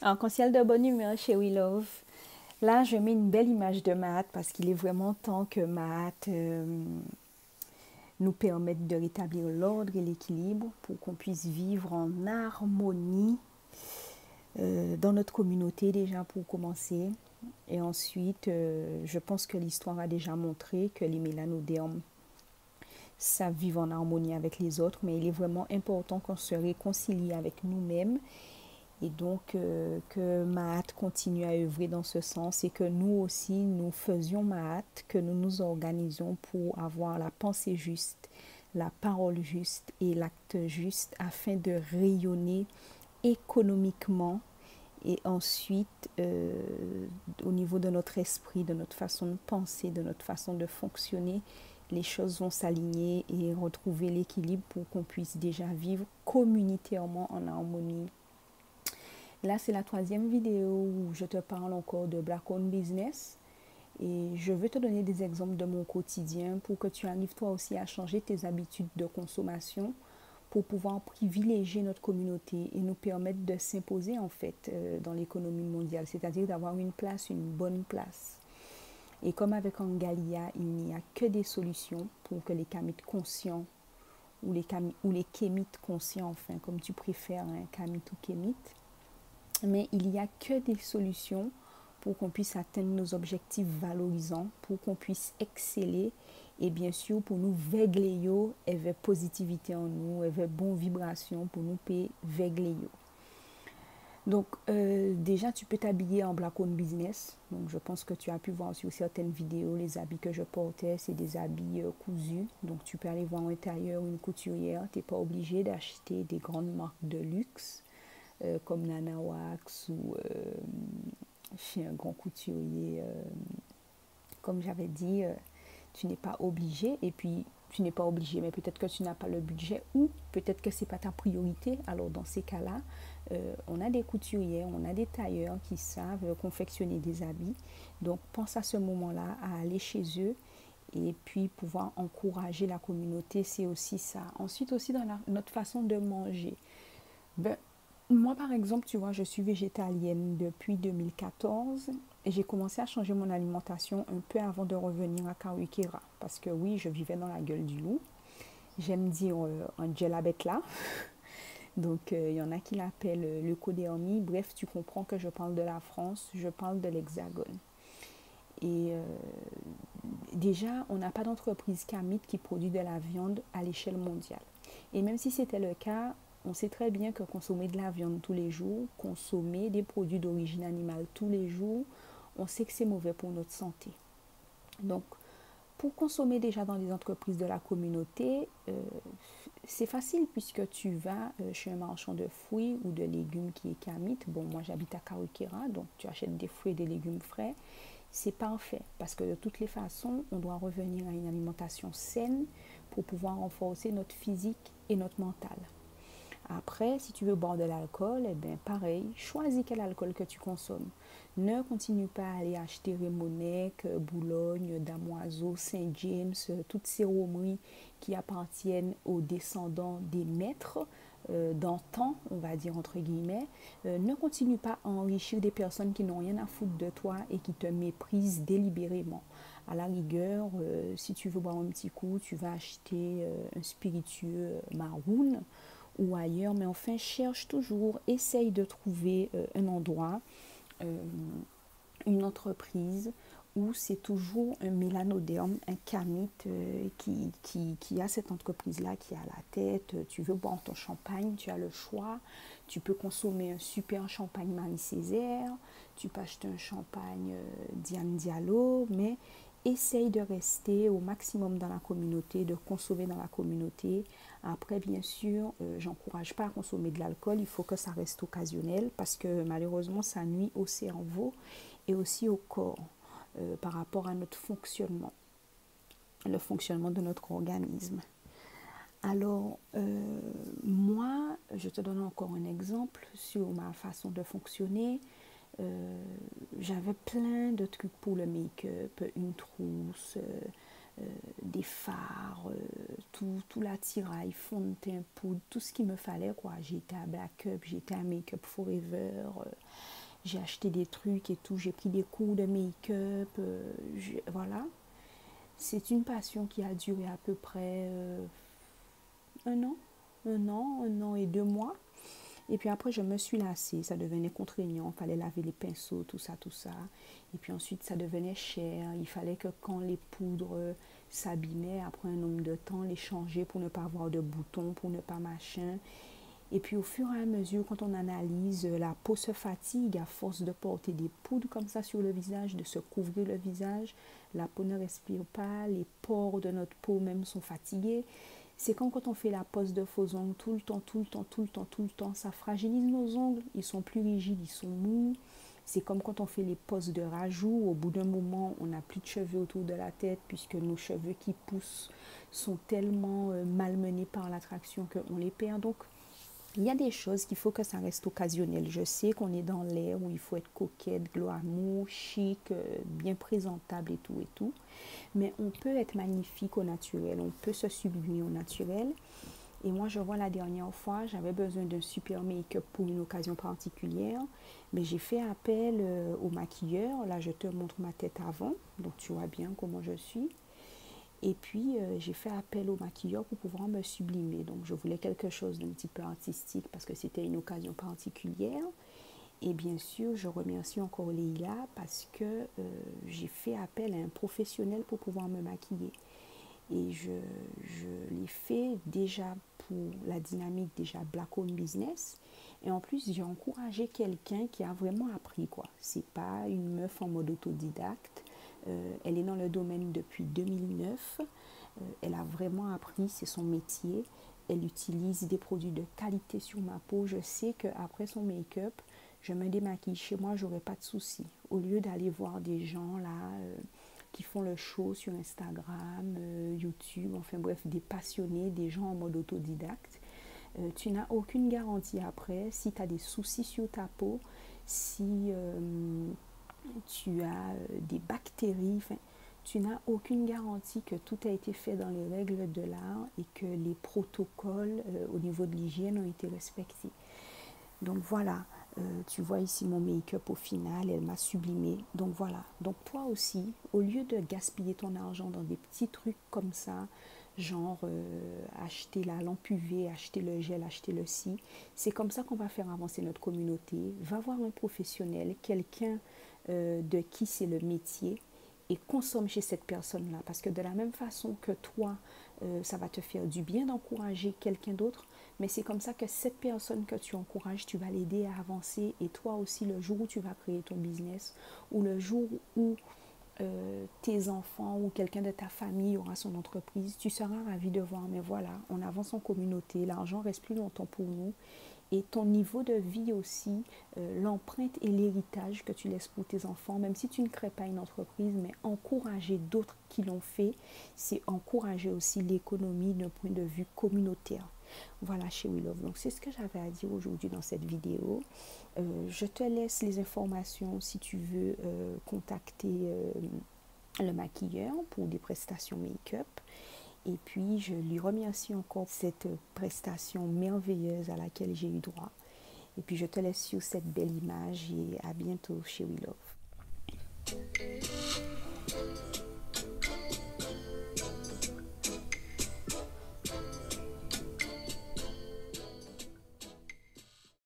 Arc-en-ciel de bonne humeur chez We Love. Là, je mets une belle image de Mahat parce qu'il est vraiment temps que Mahat nous permette de rétablir l'ordre et l'équilibre pour qu'on puisse vivre en harmonie dans notre communauté déjà pour commencer. Et ensuite, je pense que l'histoire a déjà montré que les mélanodermes savent vivre en harmonie avec les autres, mais il est vraiment important qu'on se réconcilie avec nous-mêmes et donc que Mahat continue à œuvrer dans ce sens et que nous aussi, nous faisions Mahat, que nous nous organisions pour avoir la pensée juste, la parole juste et l'acte juste afin de rayonner économiquement et ensuite au niveau de notre esprit, de notre façon de penser, de notre façon de fonctionner, les choses vont s'aligner et retrouver l'équilibre pour qu'on puisse déjà vivre communautairement en harmonie. Là, c'est la troisième vidéo où je te parle encore de Black Owned Business. Et je veux te donner des exemples de mon quotidien pour que tu arrives toi aussi à changer tes habitudes de consommation pour pouvoir privilégier notre communauté et nous permettre de s'imposer en fait dans l'économie mondiale, c'est-à-dire d'avoir une place, une bonne place. Et comme avec Angalia, il n'y a que des solutions pour que les kamites conscients ou les kémites conscients, enfin comme tu préfères, hein, kamite ou kémite, mais il n'y a que des solutions pour qu'on puisse atteindre nos objectifs valorisants, pour qu'on puisse exceller et bien sûr pour nous vegler avec positivité en nous, avec bonne vibration pour nous payer vegler. Donc déjà tu peux t'habiller en black owned business. Donc je pense que tu as pu voir sur certaines vidéos les habits que je portais, c'est des habits cousus. Donc tu peux aller voir à l'intérieur une couturière, tu n'es pas obligé d'acheter des grandes marques de luxe comme Nana Wax ou chez un grand couturier. Comme j'avais dit, tu n'es pas obligé et puis tu n'es pas obligé, mais peut-être que tu n'as pas le budget ou peut-être que ce n'est pas ta priorité. Alors dans ces cas-là, on a des couturières, on a des tailleurs qui savent confectionner des habits. Donc pense à ce moment-là à aller chez eux et puis pouvoir encourager la communauté, c'est aussi ça. Ensuite aussi dans notre façon de manger. Ben, moi, par exemple, tu vois, je suis végétalienne depuis 2014 et j'ai commencé à changer mon alimentation un peu avant de revenir à Karukera. Parce que oui, je vivais dans la gueule du loup. J'aime dire un djellabet là. Donc, il y en a qui l'appellent le codéormie. Bref, tu comprends que je parle de la France, je parle de l'Hexagone. Et déjà, on n'a pas d'entreprise Camite qui produit de la viande à l'échelle mondiale. Et même si c'était le cas, on sait très bien que consommer de la viande tous les jours, consommer des produits d'origine animale tous les jours, on sait que c'est mauvais pour notre santé. Donc, pour consommer déjà dans les entreprises de la communauté, c'est facile puisque tu vas chez un marchand de fruits ou de légumes qui est Camite. Bon, moi j'habite à Karukera, donc tu achètes des fruits et des légumes frais. C'est parfait parce que de toutes les façons, on doit revenir à une alimentation saine pour pouvoir renforcer notre physique et notre mental. Après, si tu veux boire de l'alcool, eh bien pareil, choisis quel alcool que tu consommes. Ne continue pas à aller acheter Rémonique, Boulogne, Damoiseau, Saint-James, toutes ces romeries qui appartiennent aux descendants des maîtres d'antan, on va dire entre guillemets. Ne continue pas à enrichir des personnes qui n'ont rien à foutre de toi et qui te méprisent délibérément. À la rigueur, si tu veux boire un petit coup, tu vas acheter un spiritueux maroon ou ailleurs, mais enfin cherche toujours, essaye de trouver un endroit, euh, une entreprise où c'est toujours un mélanoderme, un camite qui a cette entreprise-là, qui a la tête. Tu veux boire ton champagne, tu as le choix. Tu peux consommer un super champagne Marie-Césaire, tu peux acheter un champagne Diane Diallo, mais essaye de rester au maximum dans la communauté, de consommer dans la communauté. Après, bien sûr, j'encourage pas à consommer de l'alcool, il faut que ça reste occasionnel parce que malheureusement, ça nuit au cerveau et aussi au corps par rapport à notre fonctionnement, le fonctionnement de notre organisme. Alors, moi, je te donne encore un exemple sur ma façon de fonctionner. J'avais plein de trucs pour le make-up, une trousse, des fards, tout l'attirail, fond de teint, poudre, tout ce qu'il me fallait, quoi. J'étais à Black Up, j'étais à Make Up Forever, j'ai acheté des trucs et tout, j'ai pris des cours de make-up, voilà. C'est une passion qui a duré à peu près un an, un an et 2 mois. Et puis après, je me suis lassée, ça devenait contraignant, il fallait laver les pinceaux, tout ça, tout ça. Et puis ensuite, ça devenait cher, il fallait que quand les poudres s'abîmaient, après un nombre de temps, les changer pour ne pas avoir de boutons, pour ne pas machin. Et puis au fur et à mesure, quand on analyse, la peau se fatigue à force de porter des poudres comme ça sur le visage, de se couvrir le visage. La peau ne respire pas, les pores de notre peau même sont fatigués. C'est comme quand on fait la pose de faux ongles tout le temps, tout le temps, tout le temps, tout le temps. Ça fragilise nos ongles, ils sont plus rigides, ils sont mous. C'est comme quand on fait les poses de rajout. Au bout d'un moment, on n'a plus de cheveux autour de la tête puisque nos cheveux qui poussent sont tellement malmenés par l'attraction qu'on les perd. Donc, il y a des choses qu'il faut que ça reste occasionnel. Je sais qu'on est dans l'ère où il faut être coquette, glamour, chic, bien présentable et tout et tout. Mais on peut être magnifique au naturel, on peut se sublimer au naturel. Et moi, je vois la dernière fois, j'avais besoin d'un super make-up pour une occasion particulière. Mais j'ai fait appel au maquilleur. Là, je te montre ma tête avant, donc tu vois bien comment je suis. Et puis, j'ai fait appel au maquilleur pour pouvoir me sublimer. Donc, je voulais quelque chose d'un petit peu artistique parce que c'était une occasion particulière. Et bien sûr, je remercie encore Leïla parce que j'ai fait appel à un professionnel pour pouvoir me maquiller. Et je l'ai fait déjà pour la dynamique déjà Black Owned Business. Et en plus, j'ai encouragé quelqu'un qui a vraiment appris, quoi. C'est pas une meuf en mode autodidacte. Elle est dans le domaine depuis 2009. Elle a vraiment appris, c'est son métier. Elle utilise des produits de qualité sur ma peau. Je sais qu'après son make-up, je me démaquille chez moi, j'aurai pas de soucis. Au lieu d'aller voir des gens là qui font le show sur Instagram, YouTube, enfin bref, des passionnés, des gens en mode autodidacte, tu n'as aucune garantie après si tu as des soucis sur ta peau, si tu as des bactéries, enfin, tu n'as aucune garantie que tout a été fait dans les règles de l'art et que les protocoles au niveau de l'hygiène ont été respectés. Donc voilà, tu vois ici mon make-up au final, elle m'a sublimé. Donc voilà, donc toi aussi, au lieu de gaspiller ton argent dans des petits trucs comme ça, genre acheter la lampe UV, acheter le gel, acheter le ci, c'est comme ça qu'on va faire avancer notre communauté. Va voir un professionnel, quelqu'un de qui c'est le métier et consomme chez cette personne-là. Parce que de la même façon que toi, ça va te faire du bien d'encourager quelqu'un d'autre, mais c'est comme ça que cette personne que tu encourages, tu vas l'aider à avancer. Et toi aussi, le jour où tu vas créer ton business, ou le jour où tes enfants ou quelqu'un de ta famille aura son entreprise, tu seras ravi de voir, mais voilà, on avance en communauté, l'argent reste plus longtemps pour nous. Et ton niveau de vie aussi, l'empreinte et l'héritage que tu laisses pour tes enfants, même si tu ne crées pas une entreprise, mais encourager d'autres qui l'ont fait, c'est encourager aussi l'économie d'un point de vue communautaire. Voilà, chez We Love. Donc, c'est ce que j'avais à dire aujourd'hui dans cette vidéo. Je te laisse les informations si tu veux contacter le maquilleur pour des prestations make-up. Et puis, je lui remercie encore cette prestation merveilleuse à laquelle j'ai eu droit. Et puis, je te laisse sur cette belle image et à bientôt chez We Love.